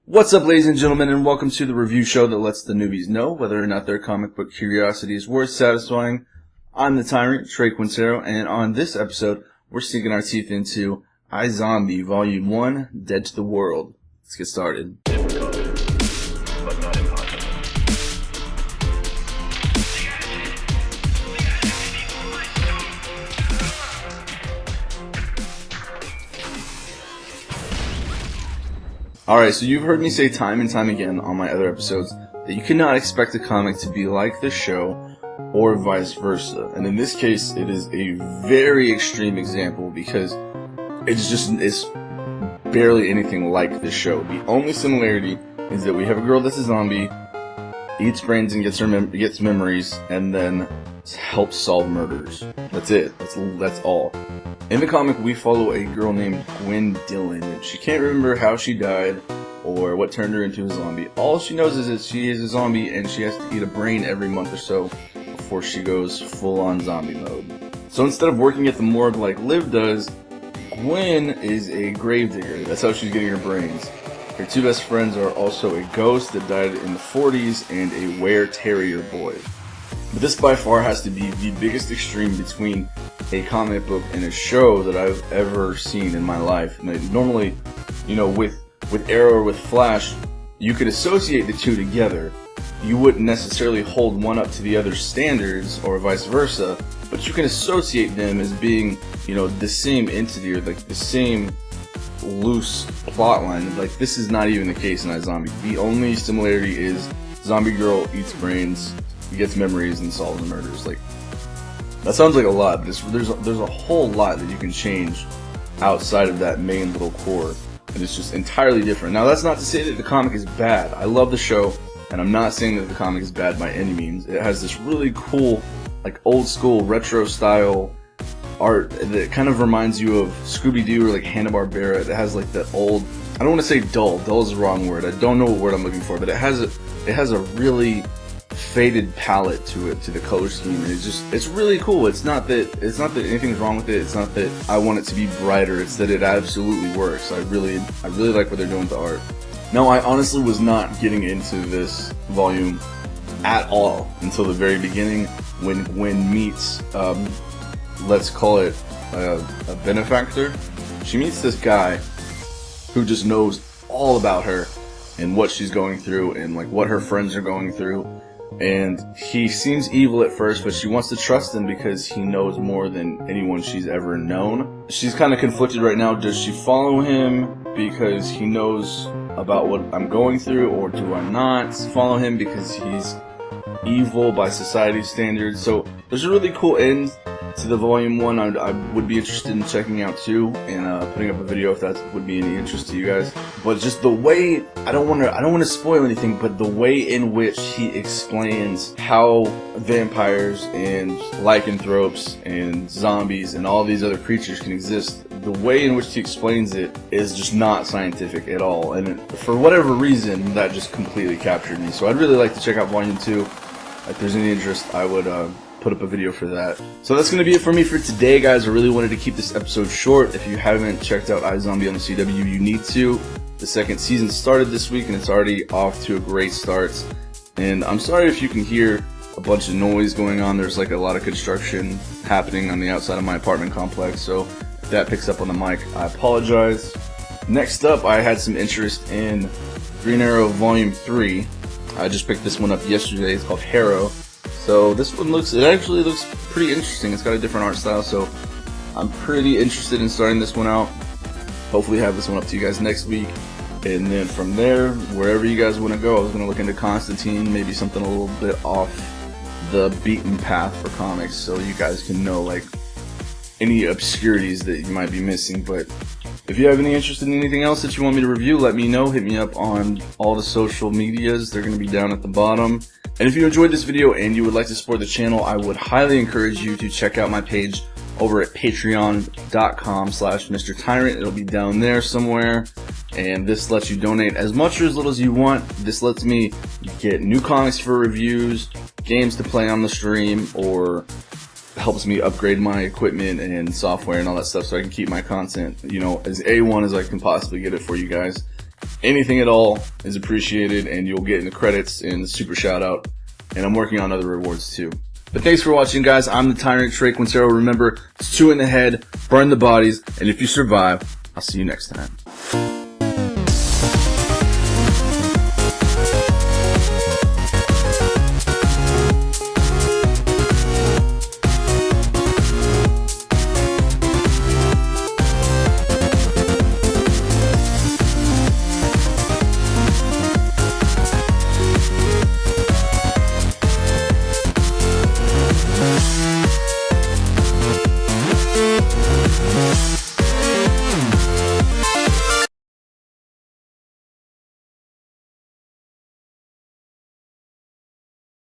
What's up, ladies and gentlemen, and welcome to the review show that lets the newbies know whether or not their comic book curiosity is worth satisfying. I'm the Tyrant, Trey Quintero, and on this episode, we're sinking our teeth into iZombie Vol.1, Dead to the World. Let's get started. Difficult, but not impossible. Alright, so you've heard me say time and time again on my other episodes that you cannot expect a comic to be like the show or vice versa. And in this case, it is a very extreme example because it's barely anything like the show. The only similarity is that we have a girl that's a zombie, eats brains and gets memories, and then helps solve murders. That's it. That's all. In the comic, we follow a girl named Gwen Dillon. She can't remember how she died or what turned her into a zombie. All she knows is that she is a zombie and she has to eat a brain every month or so before she goes full-on zombie mode. So instead of working at the morgue like Liv does, Gwen is a gravedigger. That's how she's getting her brains. Her two best friends are also a ghost that died in the 40s and a were-terrier boy. But this by far has to be the biggest extreme between a comic book and a show that I've ever seen in my life. Normally, with Arrow or with Flash, you could associate the two together. You wouldn't necessarily hold one up to the other's standards or vice versa, but you can associate them as being, the same entity or like the same loose plot line. Like, this is not even the case in iZombie. The only similarity is zombie girl eats brains, gets memories, and solves murders. Like, that sounds like a lot, but there's a whole lot that you can change outside of that main little core, and it's just entirely different. Now, that's not to say that the comic is bad. I love the show, and I'm not saying that the comic is bad by any means. It has this really cool, like, old school retro style art that kind of reminds you of Scooby-Doo or like Hanna-Barbera. It has like that old, I don't want to say dull is the wrong word. I don't know what word I'm looking for, but it has a really faded palette to it, to the color scheme, and it's really cool. It's not that anything's wrong with it. It's not that I want it to be brighter. It's that it absolutely works. I really like what they're doing with the art. Now, I honestly was not getting into this volume at all until the very beginning when Gwen meets, let's call it a benefactor. She meets this guy who just knows all about her and what she's going through and like what her friends are going through. And he seems evil at first, but she wants to trust him because he knows more than anyone she's ever known. She's kind of conflicted right now. Does she follow him because he knows about what I'm going through, or do I not follow him because he's evil by society's standards? So there's a really cool end to the Volume 1 I would be interested in checking out too, and putting up a video if that would be any interest to you guys. But just the way, I don't want to spoil anything, but the way in which he explains how vampires and lycanthropes and zombies and all these other creatures can exist, the way in which he explains it is just not scientific at all, and for whatever reason that just completely captured me. So I'd really like to check out Volume 2. If there's any interest, I would put up a video for that. So that's going to be it for me for today, guys. I really wanted to keep this episode short. If you haven't checked out iZombie on the CW, you need to. The second season started this week and it's already off to a great start. And I'm sorry if you can hear a bunch of noise going on. There's like a lot of construction happening on the outside of my apartment complex, so if that picks up on the mic, I apologize. Next up, I had some interest in Green Arrow Volume 3. I just picked this one up yesterday. It's called Harrow. So this one actually looks pretty interesting. It's got a different art style, so I'm pretty interested in starting this one out. Hopefully have this one up to you guys next week. And then from there, wherever you guys want to go, I was going to look into Constantine, maybe something a little bit off the beaten path for comics, so you guys can know like any obscurities that you might be missing. But if you have any interest in anything else that you want me to review, let me know. Hit me up on all the social medias. They're going to be down at the bottom. And if you enjoyed this video and you would like to support the channel, I would highly encourage you to check out my page over at patreon.com/Mr. Tyrant. It'll be down there somewhere. And this lets you donate as much or as little as you want. This lets me get new comics for reviews, games to play on the stream, or helps me upgrade my equipment and software and all that stuff so I can keep my content, as A1 as I can possibly get it for you guys. Anything at all is appreciated, and you'll get in the credits and the super shout out. And I'm working on other rewards too. But thanks for watching, guys. I'm the Tyrant Trey Quincero. Remember, it's 2 in the head, burn the bodies, and if you survive, I'll see you next time.